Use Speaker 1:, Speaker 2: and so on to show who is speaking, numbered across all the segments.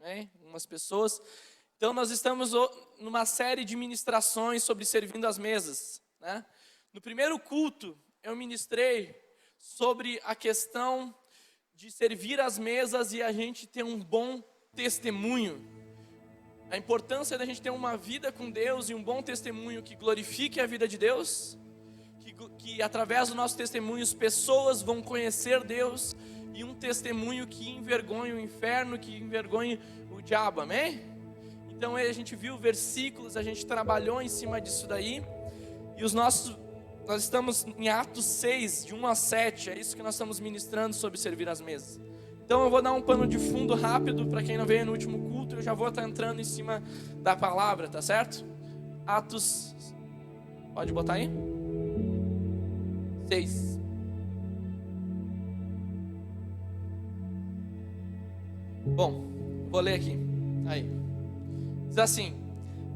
Speaker 1: né? Algumas pessoas. Então nós estamos numa série de ministrações sobre servindo as mesas, né? No primeiro culto eu ministrei sobre a questão de servir as mesas e a gente ter um bom testemunho. A importância da gente ter uma vida com Deus e um bom testemunho que glorifique a vida de Deus, que através do nosso testemunho as pessoas vão conhecer Deus, e um testemunho que envergonhe o inferno, que envergonhe o diabo, amém? Então aí a gente viu versículos, a gente trabalhou em cima disso daí, e nós estamos em Atos 6, de 1 a 7, é isso que nós estamos ministrando sobre servir as mesas. Então eu vou dar um pano de fundo rápido para quem não veio no último culto, eu já vou estar entrando em cima da palavra, tá certo? Atos, pode botar aí? 6. Bom, vou ler aqui. Aí. Diz assim: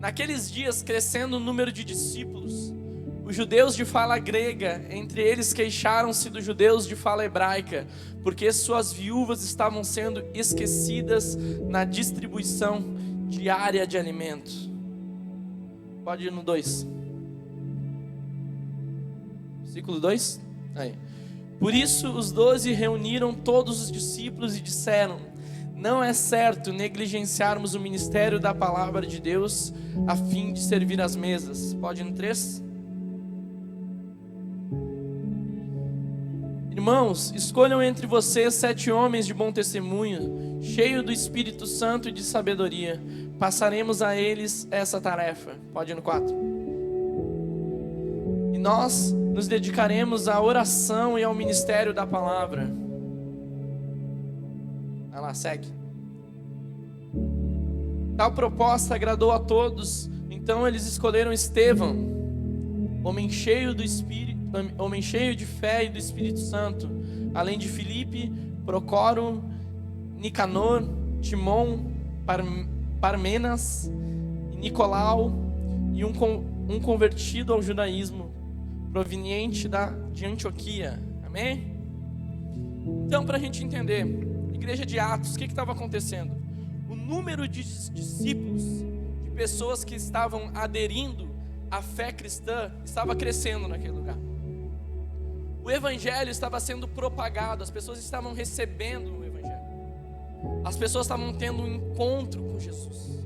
Speaker 1: naqueles dias, crescendo o número de discípulos, os judeus de fala grega, entre eles queixaram-se dos judeus de fala hebraica, porque suas viúvas estavam sendo esquecidas na distribuição diária de alimento. Pode ir no 2. Versículo 2. Aí. Por isso os 12 reuniram todos os discípulos e disseram: não é certo negligenciarmos o ministério da palavra de Deus a fim de servir as mesas. Pode ir no 3. Irmãos, escolham entre vocês 7 homens de bom testemunho, cheios do Espírito Santo e de sabedoria. Passaremos a eles essa tarefa. Pode ir no 4. E nós nos dedicaremos à oração e ao ministério da palavra. Vai lá, segue. Tal proposta agradou a todos, então eles escolheram Estevão, homem cheio de fé e do Espírito Santo, além de Filipe, Procoro, Nicanor, Timon, Parmenas, Nicolau e um convertido ao judaísmo, proveniente de Antioquia. Amém? Então, para a gente entender, igreja de Atos, o que estava acontecendo? O número de discípulos, de pessoas que estavam aderindo à fé cristã, estava crescendo naquele lugar. O evangelho estava sendo propagado, as pessoas estavam recebendo o evangelho. As pessoas estavam tendo um encontro com Jesus.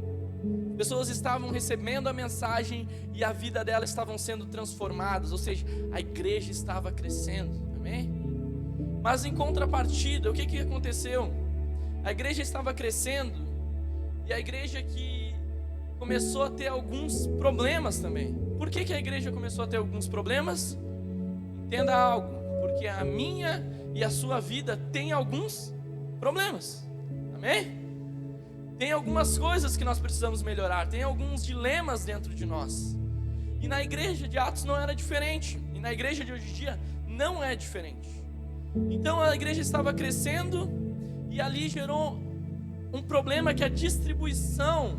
Speaker 1: As pessoas estavam recebendo a mensagem e a vida delas estavam sendo transformadas, ou seja, a igreja estava crescendo. Amém? Mas em contrapartida, o que aconteceu? A igreja estava crescendo e a igreja que começou a ter alguns problemas também. Por que a igreja começou a ter alguns problemas? Entenda algo, porque a minha e a sua vida tem alguns problemas. Amém? Tem algumas coisas que nós precisamos melhorar, tem alguns dilemas dentro de nós. E na igreja de Atos não era diferente, e na igreja de hoje em dia não é diferente. Então a igreja estava crescendo e ali gerou um problema que a distribuição,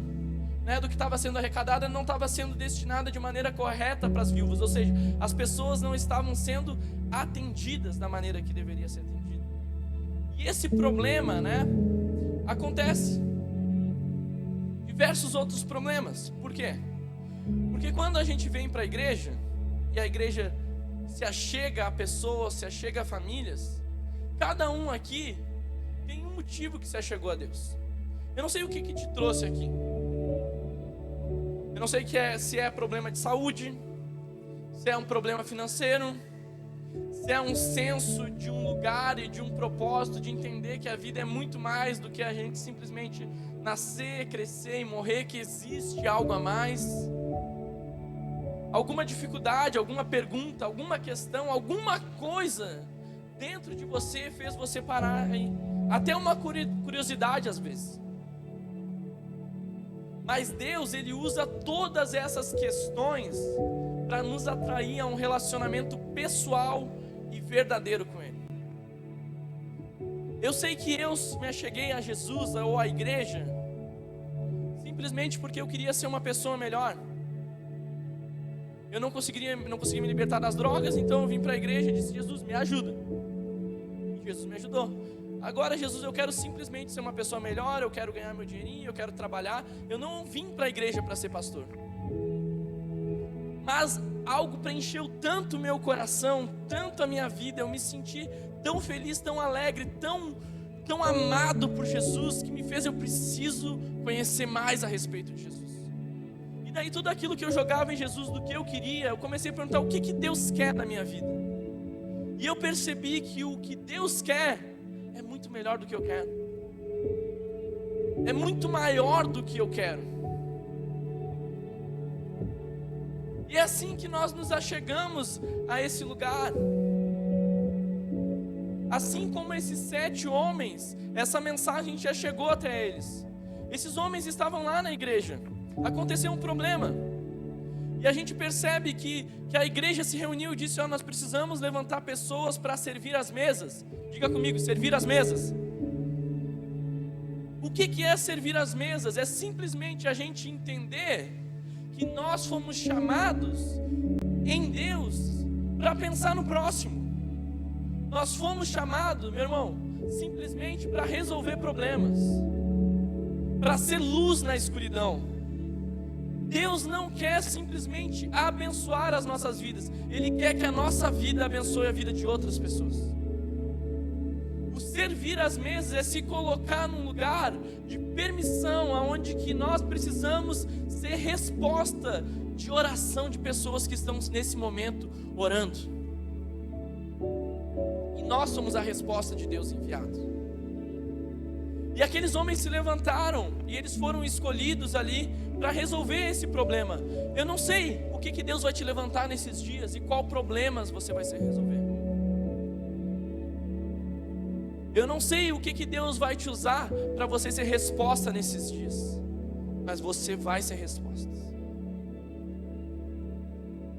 Speaker 1: né, do que estava sendo arrecadada não estava sendo destinada de maneira correta para as viúvas, ou seja, as pessoas não estavam sendo atendidas da maneira que deveria ser atendida. E esse problema, né, acontece. Diversos outros problemas. Por quê? Porque quando a gente vem para a igreja e a igreja se achega a pessoas, se achega a famílias, cada um aqui tem um motivo que se achegou a Deus. Eu não sei o que te trouxe aqui. Eu não sei se é problema de saúde, se é um problema financeiro, se é um senso de um lugar e de um propósito, de entender que a vida é muito mais do que a gente simplesmente nascer, crescer e morrer, que existe algo a mais. Alguma dificuldade, alguma pergunta, alguma questão, alguma coisa dentro de você fez você parar aí. Até uma curiosidade às vezes. Mas Deus, Ele usa todas essas questões para nos atrair a um relacionamento pessoal e verdadeiro com Ele. Eu sei que eu me acheguei a Jesus ou à igreja simplesmente porque eu queria ser uma pessoa melhor. Eu não conseguia me libertar das drogas, então eu vim para a igreja e disse: Jesus, me ajuda. E Jesus me ajudou. agora Jesus, eu quero simplesmente ser uma pessoa melhor, eu quero ganhar meu dinheirinho, eu quero trabalhar. Eu não vim para a igreja para ser pastor. Mas algo preencheu tanto o meu coração, tanto a minha vida, eu me senti tão feliz, tão alegre, tão amado por Jesus, que me fez, eu preciso conhecer mais a respeito de Jesus. E daí tudo aquilo que eu jogava em Jesus, do que eu queria, eu comecei a perguntar o que Deus quer na minha vida. E eu percebi que o que Deus quer é muito melhor do que eu quero. É muito maior do que eu quero. E é assim que nós nos achegamos a esse lugar. Assim como esses 7 homens, essa mensagem já chegou até eles. Esses homens estavam lá na igreja. Aconteceu um problema. E a gente percebe que a igreja se reuniu e disse: nós precisamos levantar pessoas para servir as mesas. Diga comigo, servir as mesas. O que é servir as mesas? É simplesmente a gente entender que nós fomos chamados em Deus para pensar no próximo. Nós fomos chamados, meu irmão, simplesmente para resolver problemas, para ser luz na escuridão. Deus não quer simplesmente abençoar as nossas vidas, Ele quer que a nossa vida abençoe a vida de outras pessoas. O servir as mesas é se colocar num lugar de permissão, onde que nós precisamos ser resposta de oração de pessoas que estão nesse momento orando. E nós somos a resposta de Deus enviado. E aqueles homens se levantaram e eles foram escolhidos ali para resolver esse problema. Eu não sei o que Deus vai te levantar nesses dias e qual problemas você vai se resolver. Eu não sei o que Deus vai te usar para você ser resposta nesses dias, mas você vai ser resposta.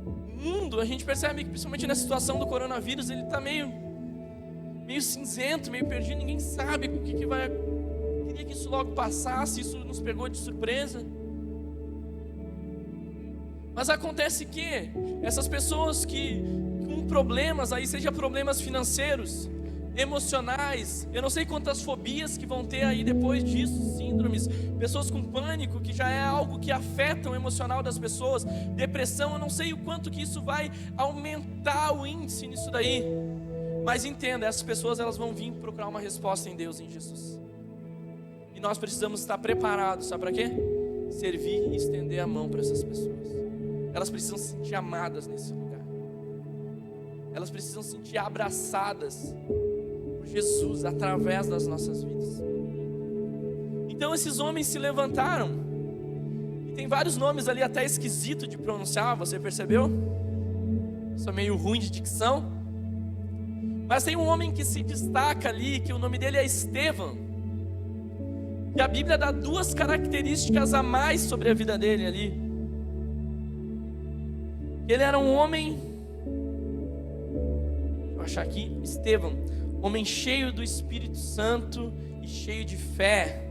Speaker 1: O mundo, a gente percebe que principalmente nessa situação do coronavírus, ele está meio cinzento, meio perdido, ninguém sabe o que vai. Queria que isso logo passasse, isso nos pegou de surpresa. Mas acontece que essas pessoas que com problemas aí, seja problemas financeiros, emocionais, eu não sei quantas fobias que vão ter aí depois disso, síndromes, pessoas com pânico, que já é algo que afeta o emocional das pessoas, depressão, eu não sei o quanto que isso vai aumentar o índice nisso daí, mas entenda, essas pessoas elas vão vir procurar uma resposta em Deus, em Jesus, e nós precisamos estar preparados, sabe para quê? Servir e estender a mão para essas pessoas. Elas precisam se sentir amadas nesse lugar, elas precisam se sentir abraçadas por Jesus através das nossas vidas. Então esses homens se levantaram, e tem vários nomes ali até esquisito de pronunciar, você percebeu? Sou meio ruim de dicção, mas tem um homem que se destaca ali, que o nome dele é Estevão, e a Bíblia dá 2 características a mais sobre a vida dele ali. Ele era um homem, vou achar aqui, Estevão, homem cheio do Espírito Santo e cheio de fé.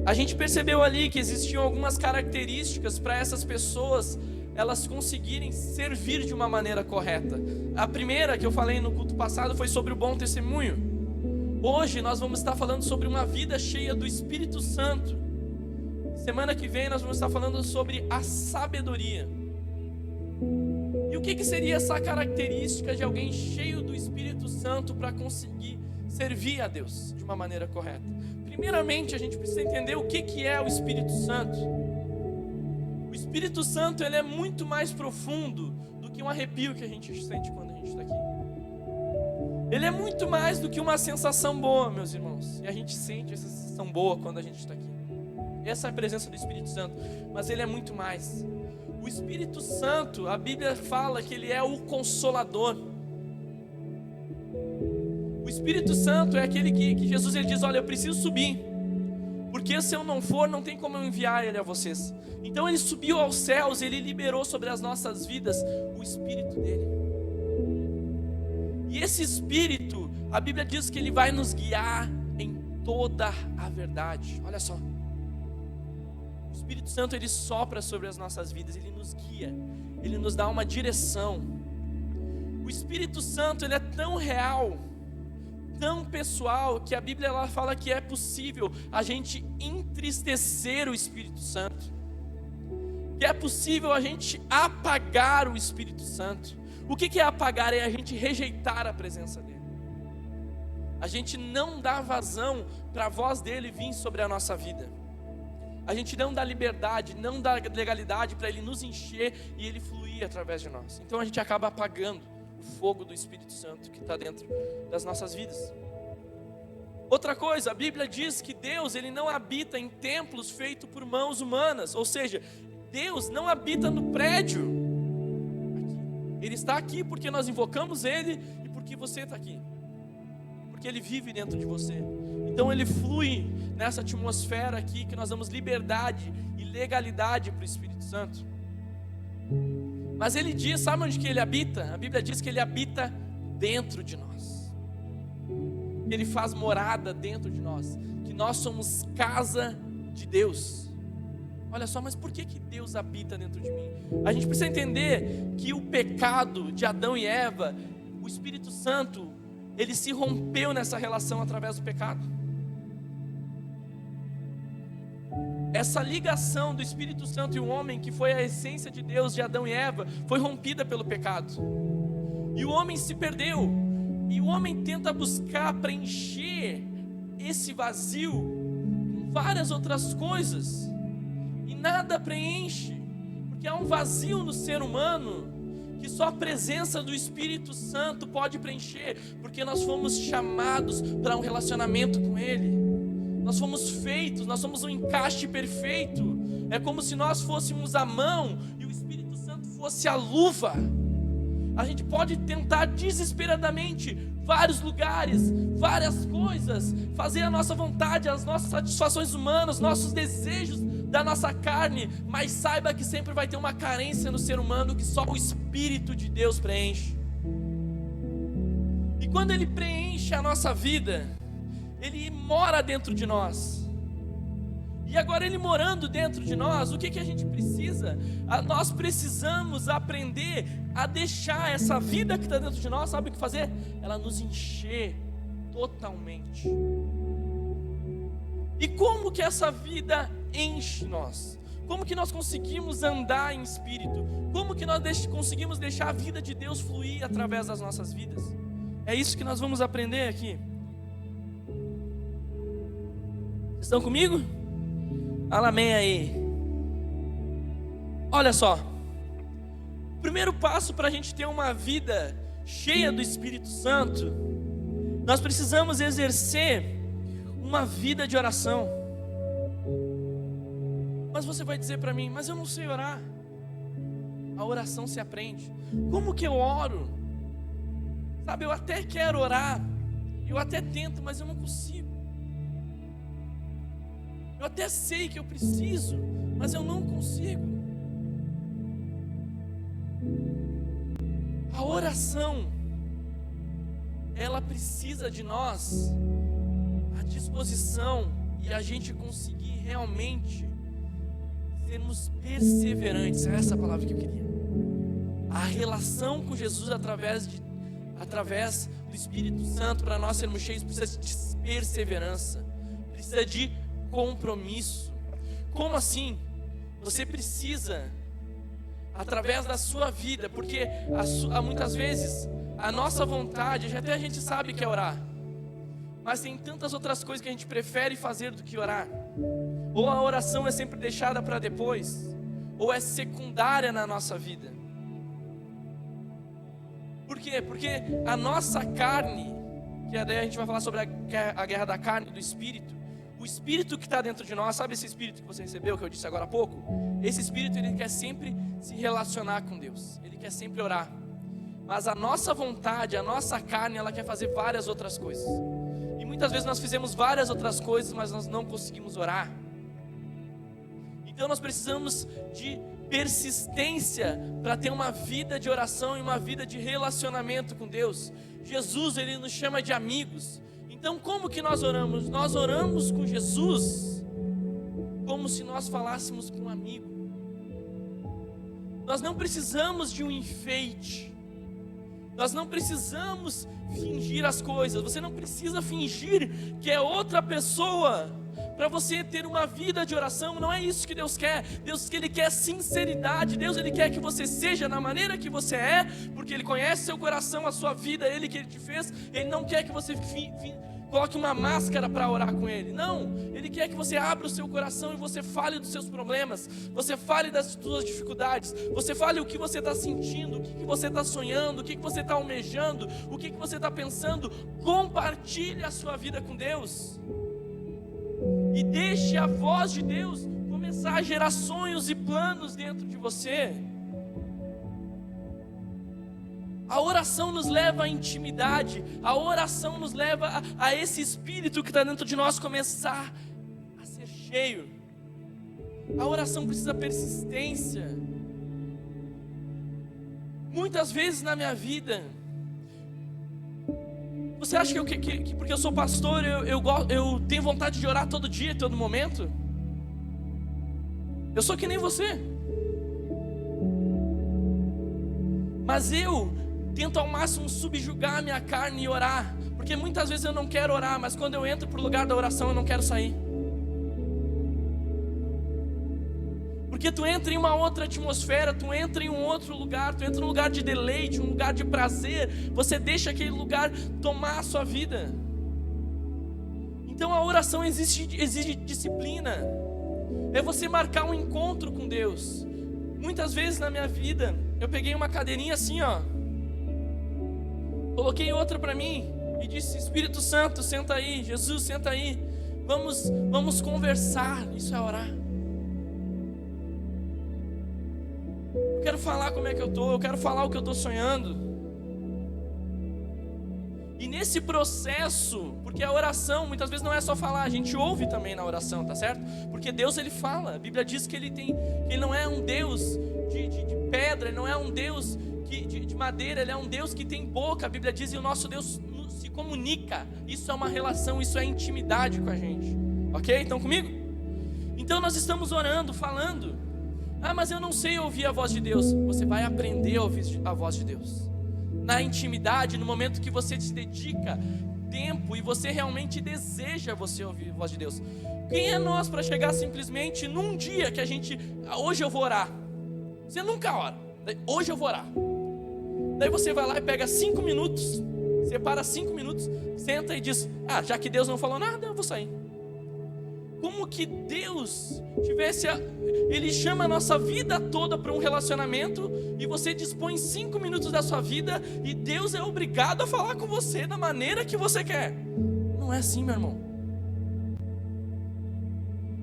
Speaker 1: A gente percebeu ali que existiam algumas características para essas pessoas elas conseguirem servir de uma maneira correta. A primeira que eu falei no culto passado foi sobre o bom testemunho. Hoje nós vamos estar falando sobre uma vida cheia do Espírito Santo. Semana que vem nós vamos estar falando sobre a sabedoria. E o que seria essa característica de alguém cheio do Espírito Santo para conseguir servir a Deus de uma maneira correta? Primeiramente, a gente precisa entender o que é o Espírito Santo. O Espírito Santo ele é muito mais profundo do que um arrepio que a gente sente quando a gente está aqui. Ele é muito mais do que uma sensação boa, meus irmãos. E a gente sente essa sensação boa quando a gente está aqui. Essa é a presença do Espírito Santo. Mas ele é muito mais. O Espírito Santo, a Bíblia fala que ele é o Consolador. O Espírito Santo é aquele que Jesus ele diz: olha, eu preciso subir, porque se eu não for, não tem como eu enviar ele a vocês. Então ele subiu aos céus, ele liberou sobre as nossas vidas o Espírito dele. E esse Espírito, a Bíblia diz que ele vai nos guiar em toda a verdade. Olha só, o Espírito Santo ele sopra sobre as nossas vidas, ele nos guia, ele nos dá uma direção. O Espírito Santo ele é tão real tão pessoal que a Bíblia ela fala que é possível a gente entristecer o Espírito Santo, que é possível a gente apagar o Espírito Santo. O que é apagar? É a gente rejeitar a presença dele, a gente não dá vazão para a voz dele vir sobre a nossa vida, a gente não dá liberdade, não dá legalidade para ele nos encher e ele fluir através de nós. Então a gente acaba apagando o fogo do Espírito Santo que está dentro das nossas vidas. Outra coisa, a Bíblia diz que Deus ele não habita em templos feitos por mãos humanas, ou seja, Deus não habita no prédio. Ele está aqui porque nós invocamos Ele e porque você está aqui, porque Ele vive dentro de você. Então Ele flui nessa atmosfera aqui que nós damos liberdade e legalidade para o Espírito Santo. Mas Ele diz, sabe onde que Ele habita? A Bíblia diz que Ele habita dentro de nós, Ele faz morada dentro de nós, que nós somos casa de Deus. Olha só, mas por que Deus habita dentro de mim? A gente precisa entender que o pecado de Adão e Eva, o Espírito Santo, ele se rompeu nessa relação através do pecado. Essa ligação do Espírito Santo e o homem, que foi a essência de Deus de Adão e Eva, foi rompida pelo pecado. E o homem se perdeu. E o homem tenta buscar preencher esse vazio com várias outras coisas. E nada preenche, porque há um vazio no ser humano que só a presença do Espírito Santo pode preencher, porque nós fomos chamados para um relacionamento com Ele. Nós fomos feitos, nós somos um encaixe perfeito. É como se nós fôssemos a mão e o Espírito Santo fosse a luva. A gente pode tentar desesperadamente vários lugares, várias coisas, fazer a nossa vontade, as nossas satisfações humanas, nossos desejos da nossa carne, mas saiba que sempre vai ter uma carência no ser humano que só o Espírito de Deus preenche. E quando Ele preenche a nossa vida, Ele mora dentro de nós. E agora Ele morando dentro de nós, o que a gente precisa? Nós precisamos aprender a deixar essa vida que está dentro de nós, sabe o que fazer? Ela nos encher totalmente. E como que essa vida enche nós? Como que nós conseguimos andar em espírito? Como que nós conseguimos deixar a vida de Deus fluir através das nossas vidas? É isso que nós vamos aprender aqui. Vocês estão comigo? Fala amém aí. Olha só, o primeiro passo para a gente ter uma vida cheia do Espírito Santo, nós precisamos exercer uma vida de oração. Mas você vai dizer para mim, mas eu não sei orar. A oração se aprende. Como que eu oro? Sabe, eu até quero orar, eu até tento, mas eu não consigo. Eu até sei que eu preciso, mas eu não consigo. A oração, ela precisa de nós, a disposição e a gente conseguir realmente sermos perseverantes. É essa a palavra que eu queria. A relação com Jesus através do Espírito Santo, para nós sermos cheios, precisa de perseverança, precisa de compromisso. Como assim? Você precisa, através da sua vida, porque muitas vezes a nossa vontade, até a gente sabe que é orar, mas tem tantas outras coisas que a gente prefere fazer do que orar. Ou a oração é sempre deixada para depois, ou é secundária na nossa vida. Por quê? Porque a nossa carne, que daí a gente vai falar sobre a guerra da carne e do espírito. O espírito que está dentro de nós, sabe esse espírito que você recebeu, que eu disse agora há pouco? Esse espírito, ele quer sempre se relacionar com Deus, ele quer sempre orar. Mas a nossa vontade, a nossa carne, ela quer fazer várias outras coisas. E muitas vezes nós fizemos várias outras coisas, mas nós não conseguimos orar. Então nós precisamos de persistência para ter uma vida de oração e uma vida de relacionamento com Deus. Jesus, ele nos chama de amigos. Então como que nós oramos? Nós oramos com Jesus como se nós falássemos com um amigo. Nós não precisamos de um enfeite. Nós não precisamos fingir as coisas. Você não precisa fingir que é outra pessoa para você ter uma vida de oração. Não é isso que Deus quer. Deus, Ele quer sinceridade. Deus, Ele quer que você seja da maneira que você é, porque Ele conhece seu coração, a sua vida, Ele que Ele te fez. Ele não quer que você coloque uma máscara para orar com Ele. Não, Ele quer que você abra o seu coração e você fale dos seus problemas, você fale das suas dificuldades, você fale o que você está sentindo, o que você está sonhando, o que você está almejando, o que você está pensando. Compartilhe a sua vida com Deus e deixe a voz de Deus começar a gerar sonhos e planos dentro de você. A oração nos leva à intimidade, a oração nos leva a esse espírito que está dentro de nós começar a ser cheio. A oração precisa persistência. Muitas vezes na minha vida, você acha que porque eu sou pastor, eu tenho vontade de orar todo dia, todo momento? Eu sou que nem você. Mas eu tento ao máximo subjugar a minha carne e orar, porque muitas vezes eu não quero orar, mas quando eu entro para o lugar da oração eu não quero sair. Porque tu entra em uma outra atmosfera, tu entra em um outro lugar, tu entra num lugar de deleite, um lugar de prazer, você deixa aquele lugar tomar a sua vida. Então a oração exige disciplina, é você marcar um encontro com Deus. Muitas vezes na minha vida, eu peguei uma cadeirinha assim, ó, coloquei outra para mim e disse: Espírito Santo, senta aí, Jesus, senta aí, vamos conversar. Isso é orar. Eu quero falar como é que eu estou, eu quero falar o que eu estou sonhando. E nesse processo, porque a oração muitas vezes não é só falar, a gente ouve também na oração, tá certo? Porque Deus, Ele fala. A Bíblia diz que Ele não é um Deus de pedra, Ele não é um Deus de madeira, Ele é um Deus que tem boca. A Bíblia diz, e o nosso Deus se comunica. Isso é uma relação, isso é intimidade com a gente. Ok? Estão comigo? Então nós estamos orando, falando. Ah, mas eu não sei ouvir a voz de Deus. Você vai aprender a ouvir a voz de Deus na intimidade, no momento que você se dedica tempo e você realmente deseja você ouvir a voz de Deus. Quem é nós para chegar simplesmente num dia que a gente, hoje eu vou orar? Você nunca ora. Hoje eu vou orar. Daí você vai lá e pega 5 minutos, separa 5 minutos, senta e diz: ah, já que Deus não falou nada, eu vou sair. Como que Deus Ele chama a nossa vida toda para um relacionamento e você dispõe 5 minutos da sua vida e Deus é obrigado a falar com você da maneira que você quer. Não é assim, meu irmão.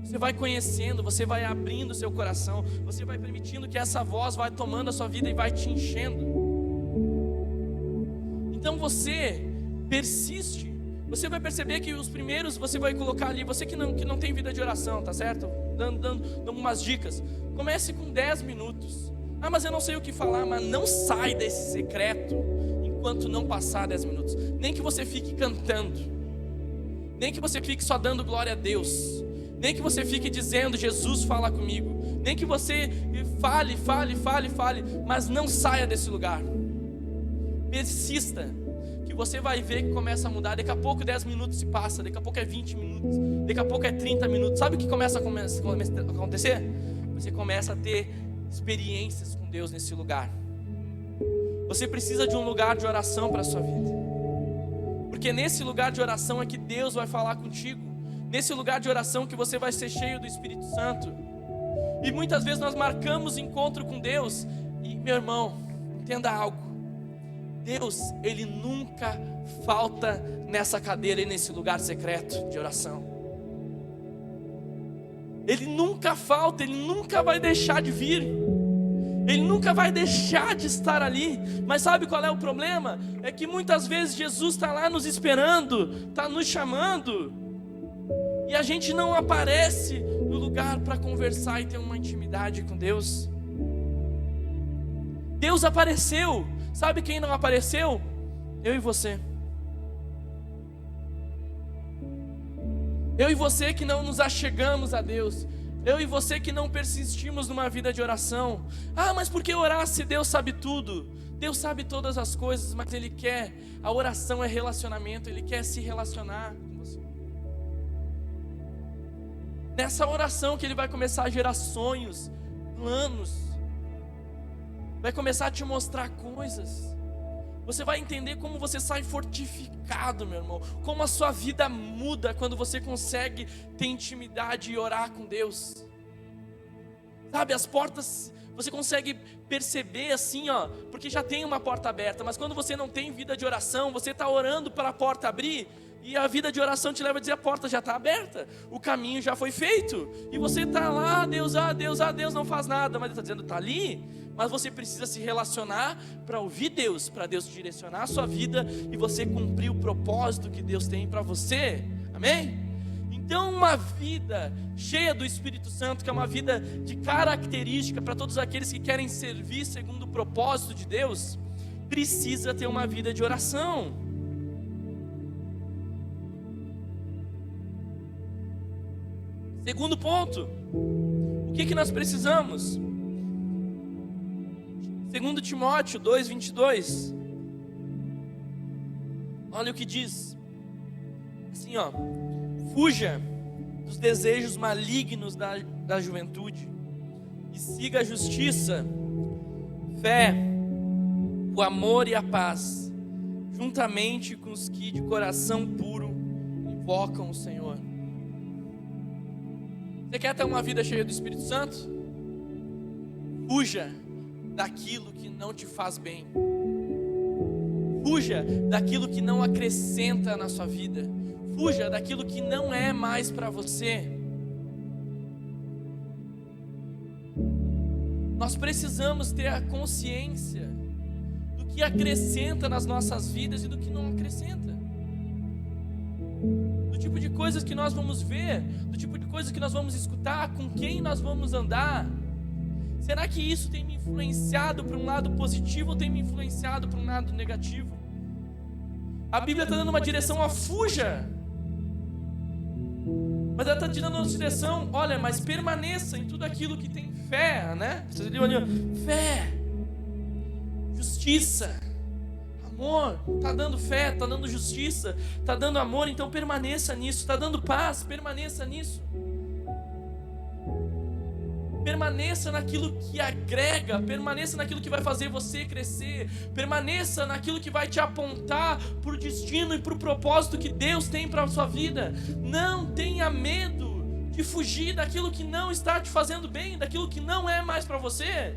Speaker 1: Você vai conhecendo, você vai abrindo o seu coração, você vai permitindo que essa voz vai tomando a sua vida e vai te enchendo. Então você persiste. Você vai perceber que os primeiros você vai colocar ali, você que não tem vida de oração, tá certo? Dando umas dicas. Comece com 10 minutos. Ah, mas eu não sei o que falar. Mas não sai desse secreto enquanto não passar 10 minutos. Nem que você fique cantando, nem que você fique só dando glória a Deus, nem que você fique dizendo: Jesus, fala comigo. Nem que você fale, mas não saia desse lugar. Persista, que você vai ver que começa a mudar. Daqui a pouco 10 minutos se passa, daqui a pouco é 20 minutos, daqui a pouco é 30 minutos. Sabe o que começa a acontecer? Você começa a ter experiências com Deus nesse lugar. Você precisa de um lugar de oração para a sua vida, porque nesse lugar de oração é que Deus vai falar contigo. Nesse lugar de oração que você vai ser cheio do Espírito Santo. E muitas vezes nós marcamos encontro com Deus. E meu irmão, entenda algo: Deus, Ele nunca falta nessa cadeira e nesse lugar secreto de oração. Ele nunca falta, Ele nunca vai deixar de vir, Ele nunca vai deixar de estar ali. Mas sabe qual é o problema? É que muitas vezes Jesus está lá nos esperando, está nos chamando, e a gente não aparece no lugar para conversar e ter uma intimidade com Deus. Deus apareceu. Sabe quem não apareceu? Eu e você. Eu e você que não nos achegamos a Deus. Eu e você que não persistimos numa vida de oração. Ah, mas por que orar se Deus sabe tudo? Deus sabe todas as coisas, mas Ele quer. A oração é relacionamento, Ele quer se relacionar com você. Nessa oração que Ele vai começar a gerar sonhos, planos, vai começar a te mostrar coisas. Você vai entender como você sai fortificado, meu irmão. Como a sua vida muda quando você consegue ter intimidade e orar com Deus. Sabe, as portas, você consegue perceber assim, ó, porque já tem uma porta aberta. Mas quando você não tem vida de oração, você está orando para a porta abrir, e a vida de oração te leva a dizer: a porta já está aberta, o caminho já foi feito. E você está lá, Deus, Deus, não faz nada. Mas Ele está dizendo: está ali. Mas você precisa se relacionar para ouvir Deus, para Deus direcionar a sua vida e você cumprir o propósito que Deus tem para você. Amém? Então, uma vida cheia do Espírito Santo, que é uma vida de característica para todos aqueles que querem servir segundo o propósito de Deus, precisa ter uma vida de oração. Segundo ponto, o que nós precisamos? 2 Timóteo 2:22. Olha o que diz. Assim, ó: fuja dos desejos malignos da juventude e siga a justiça, fé, o amor e a paz, juntamente com os que de coração puro invocam o Senhor. Você quer ter uma vida cheia do Espírito Santo? Fuja daquilo que não te faz bem. Fuja daquilo que não acrescenta na sua vida. Fuja daquilo que não é mais para você. Nós precisamos ter a consciência do que acrescenta nas nossas vidas e do que não acrescenta. Do tipo de coisas que nós vamos ver, do tipo de coisas que nós vamos escutar, com quem nós vamos andar. Será que isso tem me influenciado para um lado positivo ou tem me influenciado para um lado negativo? A Bíblia está dando uma direção: a fuja. Mas ela está te dando uma direção: olha, mas permaneça em tudo aquilo que tem fé, né? Vocês viram ali, fé, justiça, amor. Está dando fé, está dando justiça, está dando amor, então permaneça nisso. Está dando paz, permaneça nisso. Permaneça naquilo que agrega, permaneça naquilo que vai fazer você crescer, permaneça naquilo que vai te apontar para o destino e para o propósito que Deus tem para a sua vida. Não tenha medo de fugir daquilo que não está te fazendo bem, daquilo que não é mais para você.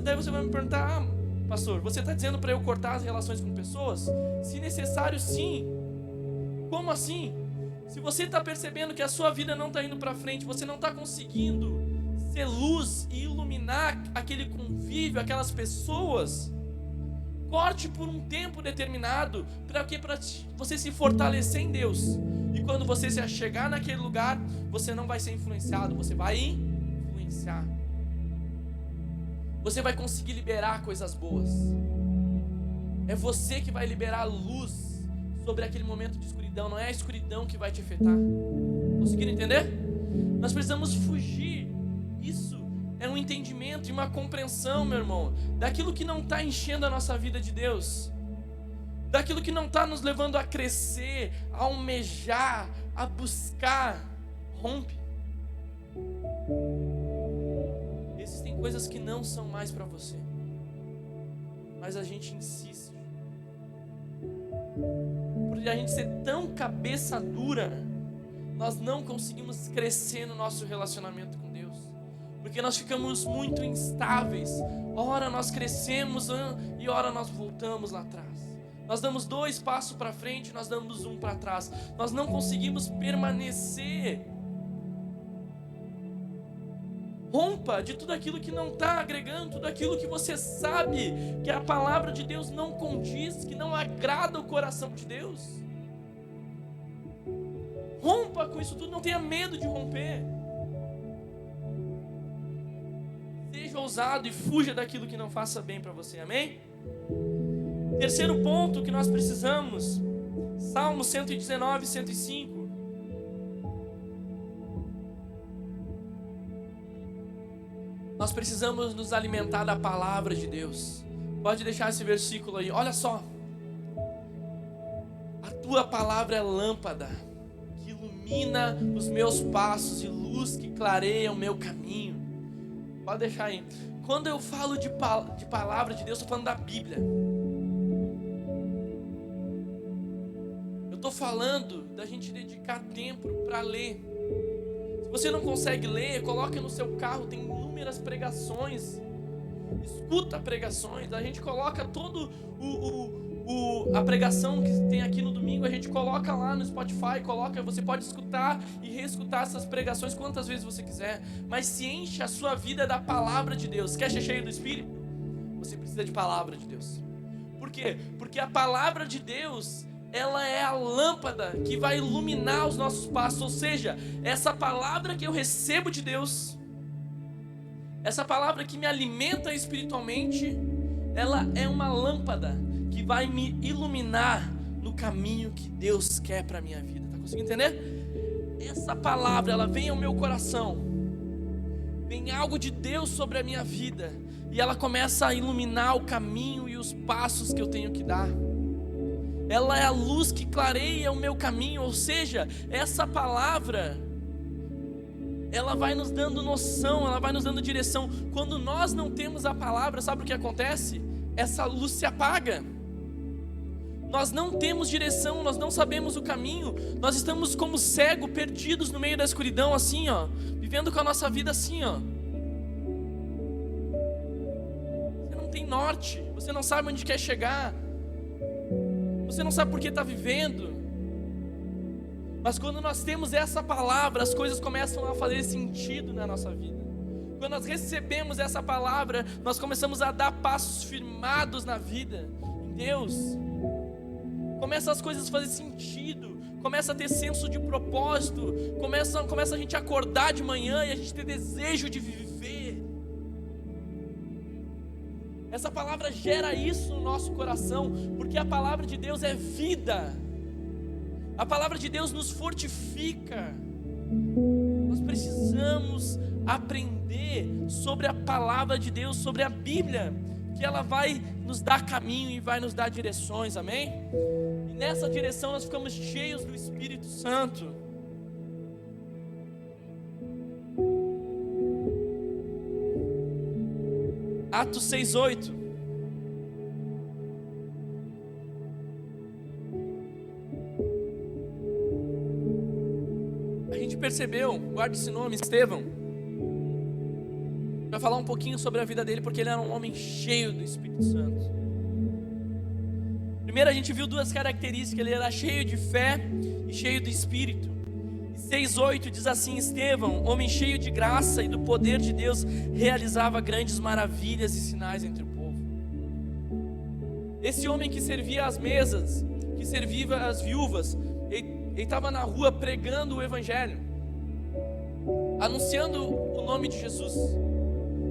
Speaker 1: Daí você vai me perguntar: pastor, você está dizendo para eu cortar as relações com pessoas? Se necessário, sim. Como assim? Se você está percebendo que a sua vida não está indo para frente, você não está conseguindo ser luz e iluminar aquele convívio, aquelas pessoas, corte por um tempo determinado. Para quê? Para você se fortalecer em Deus. E quando você se chegar naquele lugar, você não vai ser influenciado, você vai influenciar. Você vai conseguir liberar coisas boas. É você que vai liberar luz sobre aquele momento de escuridão. Não é a escuridão que vai te afetar. Conseguiram entender? Nós precisamos fugir. Isso é um entendimento e uma compreensão, meu irmão, daquilo que não está enchendo a nossa vida de Deus, daquilo que não está nos levando a crescer, a almejar, a buscar. Rompe. Existem coisas que não são mais para você, mas a gente insiste. Por a gente ser tão cabeça dura, nós não conseguimos crescer no nosso relacionamento com Deus, porque nós ficamos muito instáveis. Ora nós crescemos e ora nós voltamos lá atrás. Nós damos 2 passos para frente, nós damos 1 para trás. Nós não conseguimos permanecer. Rompa de tudo aquilo que não está agregando, tudo aquilo que você sabe que a palavra de Deus não condiz, que não agrada o coração de Deus. Rompa com isso tudo, não tenha medo de romper. Seja ousado e fuja daquilo que não faça bem para você, amém? Terceiro ponto que nós precisamos, Salmo 119, 105. Nós precisamos nos alimentar da palavra de Deus. Pode deixar esse versículo aí, olha só. A tua palavra é lâmpada que ilumina os meus passos e luz que clareia o meu caminho. Pode deixar aí. Quando eu falo de palavra de Deus, estou falando da Bíblia. Eu estou falando da gente dedicar tempo para ler. Se você não consegue ler, coloque no seu carro, tem inúmeras pregações. Escuta pregações. A gente coloca todo a pregação que tem aqui no domingo, a gente coloca lá no Spotify, você pode escutar e reescutar essas pregações quantas vezes você quiser, mas se enche a sua vida da palavra de Deus. Quer ser cheio do Espírito? Você precisa de palavra de Deus. Por quê? Porque a palavra de Deus, ela é a lâmpada que vai iluminar os nossos passos. Ou seja, essa palavra que eu recebo de Deus, essa palavra que me alimenta espiritualmente, ela é uma lâmpada que vai me iluminar no caminho que Deus quer para a minha vida. Está conseguindo entender? Essa palavra, ela vem ao meu coração, vem algo de Deus sobre a minha vida, e ela começa a iluminar o caminho e os passos que eu tenho que dar. Ela é a luz que clareia o meu caminho. Ou seja, essa palavra, ela vai nos dando noção, ela vai nos dando direção. Quando nós não temos a palavra, sabe o que acontece? Essa luz se apaga. Nós não temos direção, nós não sabemos o caminho. Nós estamos como cegos, perdidos no meio da escuridão, assim, ó, vivendo com a nossa vida assim, ó. Você não tem norte, você não sabe onde quer chegar, você não sabe por que está vivendo. Mas quando nós temos essa palavra, as coisas começam a fazer sentido na nossa vida. Quando nós recebemos essa palavra, nós começamos a dar passos firmados na vida, em Deus. Começa as coisas a fazer sentido, começa a ter senso de propósito, começa a gente acordar de manhã e a gente ter desejo de viver. Essa palavra gera isso no nosso coração, porque a palavra de Deus é vida. A palavra de Deus nos fortifica. Nós precisamos aprender sobre a palavra de Deus, sobre a Bíblia, que ela vai nos dar caminho e vai nos dar direções, amém? E nessa direção nós ficamos cheios do Espírito Santo. Atos 6:8. A gente percebeu, guarda esse nome, Estevão. Vai falar um pouquinho sobre a vida dele, porque ele era um homem cheio do Espírito Santo. Primeiro a gente viu duas características: ele era cheio de fé e cheio do Espírito. 6:8 diz assim: Estevão, homem cheio de graça e do poder de Deus, realizava grandes maravilhas e sinais entre o povo. Esse homem que servia as mesas, que servia as viúvas, ele estava na rua pregando o Evangelho, anunciando o nome de Jesus.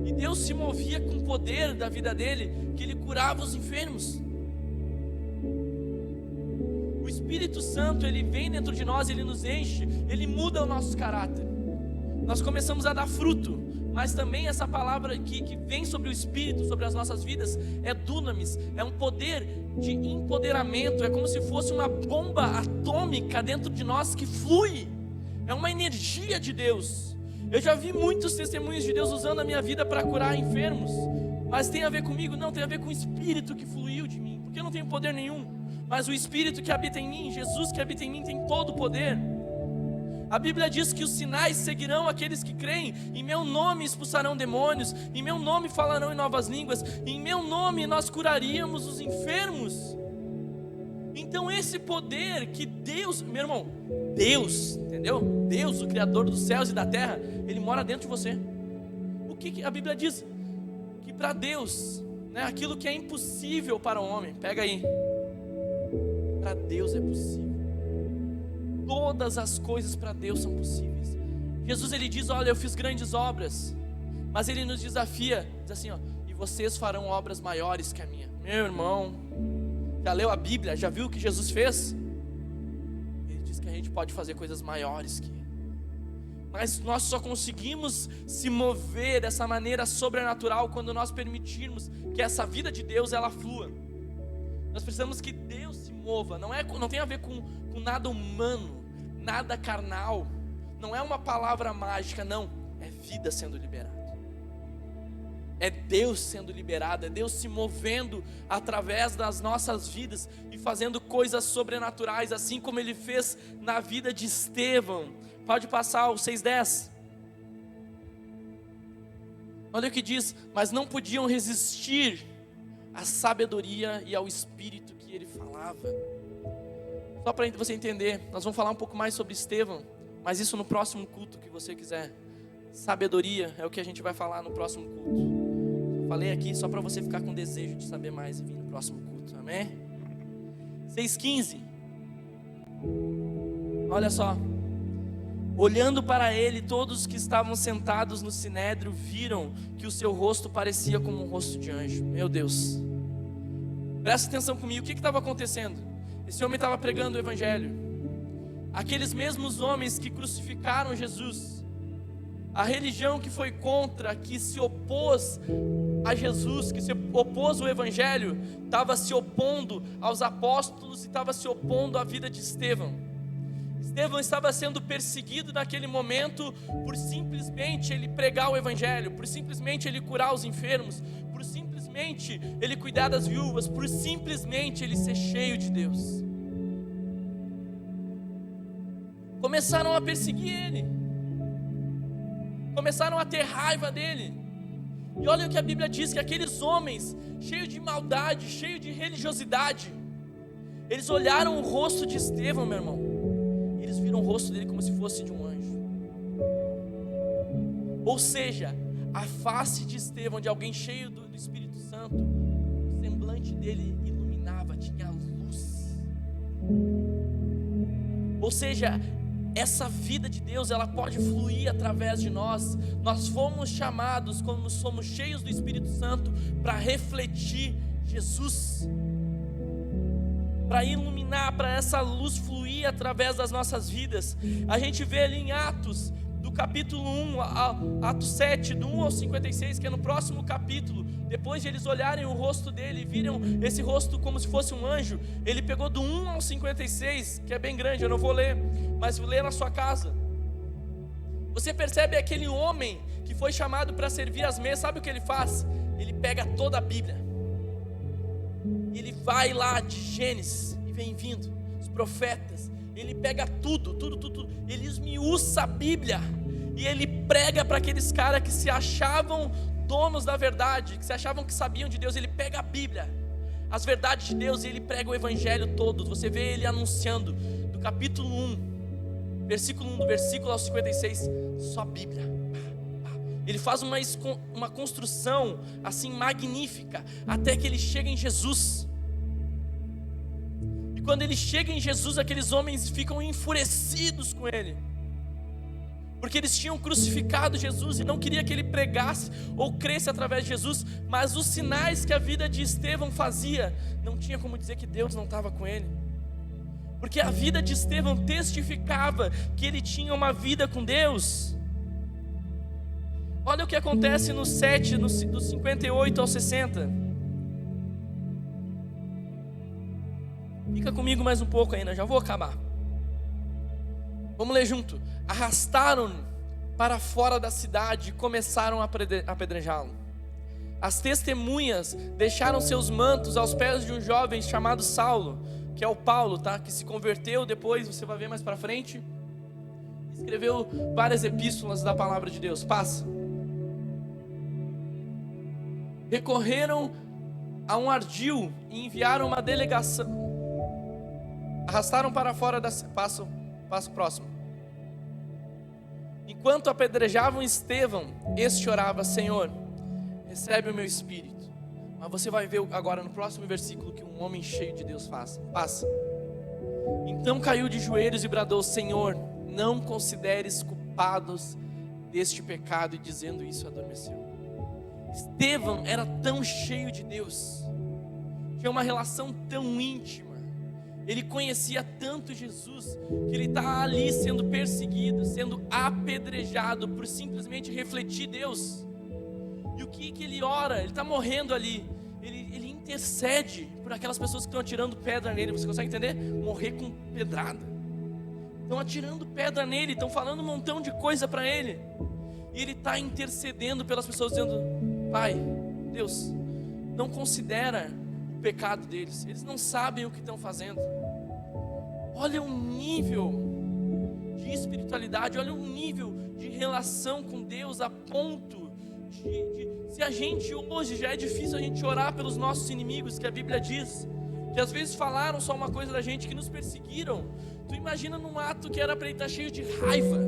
Speaker 1: E Deus se movia com o poder da vida dele, que ele curava os enfermos. O Espírito Santo, ele vem dentro de nós, ele nos enche, ele muda o nosso caráter. Nós começamos a dar fruto, mas também essa palavra que vem sobre o Espírito, sobre as nossas vidas, é dunamis, é um poder de empoderamento, é como se fosse uma bomba atômica dentro de nós que flui, é uma energia de Deus. Eu já vi muitos testemunhos de Deus usando a minha vida para curar enfermos, mas tem a ver comigo? Não, tem a ver com o Espírito que fluiu de mim, porque eu não tenho poder nenhum, mas o Espírito que habita em mim, Jesus que habita em mim, tem todo o poder. A Bíblia diz que os sinais seguirão aqueles que creem. Em meu nome expulsarão demônios, em meu nome falarão em novas línguas, em meu nome nós curaríamos os enfermos. Então esse poder que Deus, meu irmão, Deus, entendeu? Deus, o Criador dos céus e da terra, Ele mora dentro de você. O que a Bíblia diz? Que para Deus, né, aquilo que é impossível para o homem, pega aí, para Deus é possível. Todas as coisas para Deus são possíveis. Jesus, ele diz: olha, eu fiz grandes obras, mas ele nos desafia, diz assim, ó, e vocês farão obras maiores que a minha. Meu irmão, já leu a Bíblia? Já viu o que Jesus fez? Ele diz que a gente pode fazer coisas maiores que Ele. Mas nós só conseguimos se mover dessa maneira sobrenatural quando nós permitirmos que essa vida de Deus ela flua. Nós precisamos que Deus se mova. Não tem a ver com nada humano, nada carnal. Não é uma palavra mágica, não. É vida sendo liberada. É Deus sendo liberado, é Deus se movendo através das nossas vidas e fazendo coisas sobrenaturais, assim como Ele fez na vida de Estevão. Pode passar o 6:10. Olha o que diz: mas não podiam resistir à sabedoria e ao Espírito que ele falava. Só para você entender, nós vamos falar um pouco mais sobre Estevão, mas isso no próximo culto que você quiser. Sabedoria é o que a gente vai falar no próximo culto. Falei aqui só para você ficar com desejo de saber mais e vir no próximo culto, amém? 6:15. Olha só. Olhando para ele, todos que estavam sentados no sinédrio viram que o seu rosto parecia como um rosto de anjo. Meu Deus. Presta atenção comigo, o que estava acontecendo? Esse homem estava pregando o evangelho. Aqueles mesmos homens que crucificaram Jesus, a religião que foi contra, que se opôs a Jesus, que se opôs ao evangelho, estava se opondo aos apóstolos e estava se opondo à vida de Estevão. Estevão estava sendo perseguido naquele momento por simplesmente ele pregar o evangelho, por simplesmente ele curar os enfermos, por simplesmente ele cuidar das viúvas, por simplesmente ele ser cheio de Deus. Começaram a perseguir ele, começaram a ter raiva dele. E olha o que a Bíblia diz, que aqueles homens cheios de maldade, cheios de religiosidade, eles olharam o rosto de Estevão, meu irmão. Eles viram o rosto dele como se fosse de um anjo. Ou seja, a face de Estevão, de alguém cheio do Espírito Santo, o semblante dele iluminava, tinha luz. Ou seja, essa vida de Deus, ela pode fluir através de nós. Nós fomos chamados, quando somos cheios do Espírito Santo, para refletir Jesus, para iluminar, para essa luz fluir através das nossas vidas. A gente vê ali em Atos, do capítulo 1, Atos 7, do 1 ao 56, que é no próximo capítulo. Depois de eles olharem o rosto dele e viram esse rosto como se fosse um anjo, ele pegou do 1 ao 56, que é bem grande, eu não vou ler, mas vou ler na sua casa. Você percebe aquele homem que foi chamado para servir as mesas, sabe o que ele faz? Ele pega toda a Bíblia, ele vai lá de Gênesis e vem vindo, os profetas, ele pega tudo, ele esmiuça a Bíblia e ele prega para aqueles caras que se achavam donos da verdade, que se achavam que sabiam de Deus. Ele pega a Bíblia, as verdades de Deus, e ele prega o evangelho todo. Você vê ele anunciando do capítulo 1, versículo 1, do versículo ao 56, só Bíblia. Ele faz uma construção assim magnífica, até que ele chega em Jesus. E quando ele chega em Jesus, aqueles homens ficam enfurecidos com ele, porque eles tinham crucificado Jesus e não queria que ele pregasse ou cresce através de Jesus. Mas os sinais que a vida de Estevão fazia, não tinha como dizer que Deus não estava com ele, porque a vida de Estevão testificava que ele tinha uma vida com Deus. Olha o que acontece no 7, do 58 ao 60. Fica comigo mais um pouco ainda, já vou acabar. Vamos ler junto. Arrastaram-no para fora da cidade e começaram a apedrejá-lo. As testemunhas deixaram seus mantos aos pés de um jovem chamado Saulo, que é o Paulo, tá? Que se converteu depois, você vai ver mais para frente. Escreveu várias epístolas da palavra de Deus. Passa. Recorreram a um ardil e enviaram uma delegação. Arrastaram para fora da... Passo próximo. Enquanto apedrejavam Estevão, este orava: Senhor, recebe o meu espírito. Mas você vai ver agora no próximo versículo que um homem cheio de Deus faz. Passa. Então caiu de joelhos e bradou: Senhor, não consideres culpados deste pecado. E dizendo isso, adormeceu. Estevão era tão cheio de Deus, tinha uma relação tão íntima. Ele conhecia tanto Jesus, que ele está ali sendo perseguido, sendo apedrejado por simplesmente refletir Deus. E o que ele ora? Ele está morrendo ali. Ele intercede por aquelas pessoas que estão atirando pedra nele. Você consegue entender? Morrer com pedrada. Estão atirando pedra nele, estão falando um montão de coisa para ele. E ele está intercedendo pelas pessoas, dizendo: Pai, Deus, não considera o pecado deles. Eles não sabem o que estão fazendo. Olha o nível de espiritualidade, olha o nível de relação com Deus, a ponto se a gente hoje já é difícil a gente orar pelos nossos inimigos, que a Bíblia diz que às vezes falaram só uma coisa da gente, que nos perseguiram. Tu imagina num ato que era para ele estar cheio de raiva,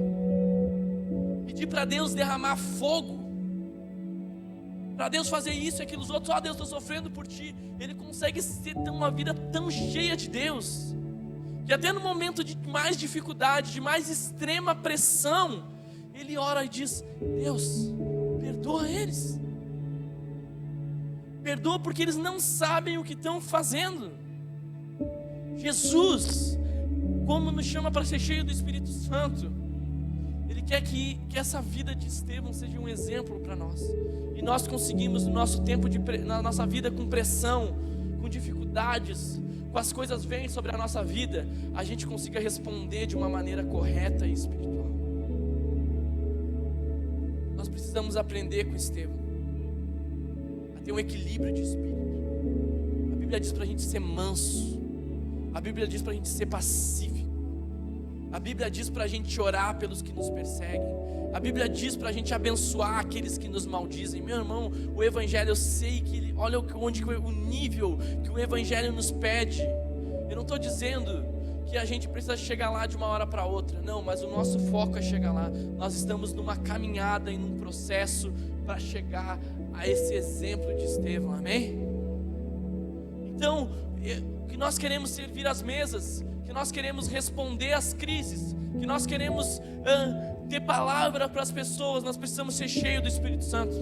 Speaker 1: pedir para Deus derramar fogo, para Deus fazer isso e aquilo, os outros: ó Deus, estou sofrendo por ti. Ele consegue ter uma vida tão cheia de Deus, que até no momento de mais dificuldade, de mais extrema pressão, ele ora e diz: Deus, perdoa eles. Perdoa porque eles não sabem o que estão fazendo. Jesus, como nos chama para ser cheio do Espírito Santo, Ele quer que essa vida de Estevão seja um exemplo para nós. E nós conseguimos no nosso tempo, na nossa vida com pressão, com dificuldades, com as coisas vêm sobre a nossa vida, a gente consiga responder de uma maneira correta e espiritual. Nós precisamos aprender com Estevão a ter um equilíbrio de espírito. A Bíblia diz para a gente ser manso. A Bíblia diz para a gente ser pacífico. A Bíblia diz para a gente orar pelos que nos perseguem. A Bíblia diz para a gente abençoar aqueles que nos maldizem. Meu irmão, o Evangelho, eu sei que olha o nível que o Evangelho nos pede. Eu não estou dizendo que a gente precisa chegar lá de uma hora para outra, não, mas o nosso foco é chegar lá. Nós estamos numa caminhada e num processo para chegar a esse exemplo de Estevão, amém? Então, que nós queremos servir as mesas, que nós queremos responder às crises, que nós queremos ter palavra para as pessoas, nós precisamos ser cheios do Espírito Santo.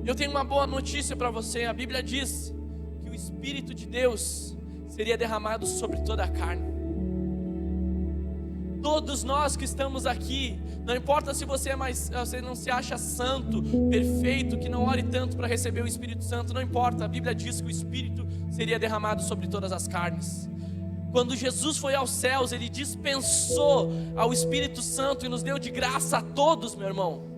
Speaker 1: Eu tenho uma boa notícia para você. A Bíblia diz que o Espírito de Deus seria derramado sobre toda a carne. Todos nós que estamos aqui, não importa se você você não se acha santo, perfeito, que não ore tanto para receber o Espírito Santo, não importa. A Bíblia diz que o Espírito seria derramado sobre todas as carnes. Quando Jesus foi aos céus, Ele dispensou ao Espírito Santo e nos deu de graça a todos, meu irmão.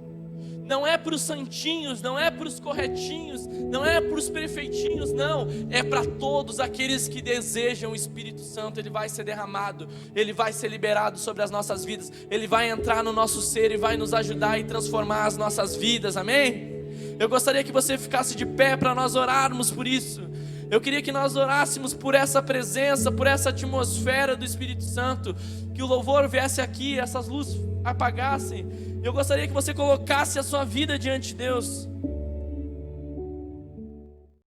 Speaker 1: Não é para os santinhos, não é para os corretinhos, não é para os perfeitinhos, não. É para todos aqueles que desejam o Espírito Santo. Ele vai ser derramado, Ele vai ser liberado sobre as nossas vidas. Ele vai entrar no nosso ser e vai nos ajudar e transformar as nossas vidas, amém? Eu gostaria que você ficasse de pé para nós orarmos por isso. Eu queria que nós orássemos por essa presença, por essa atmosfera do Espírito Santo, que o louvor viesse aqui, essas luzes apagassem. Eu gostaria que você colocasse a sua vida diante de Deus.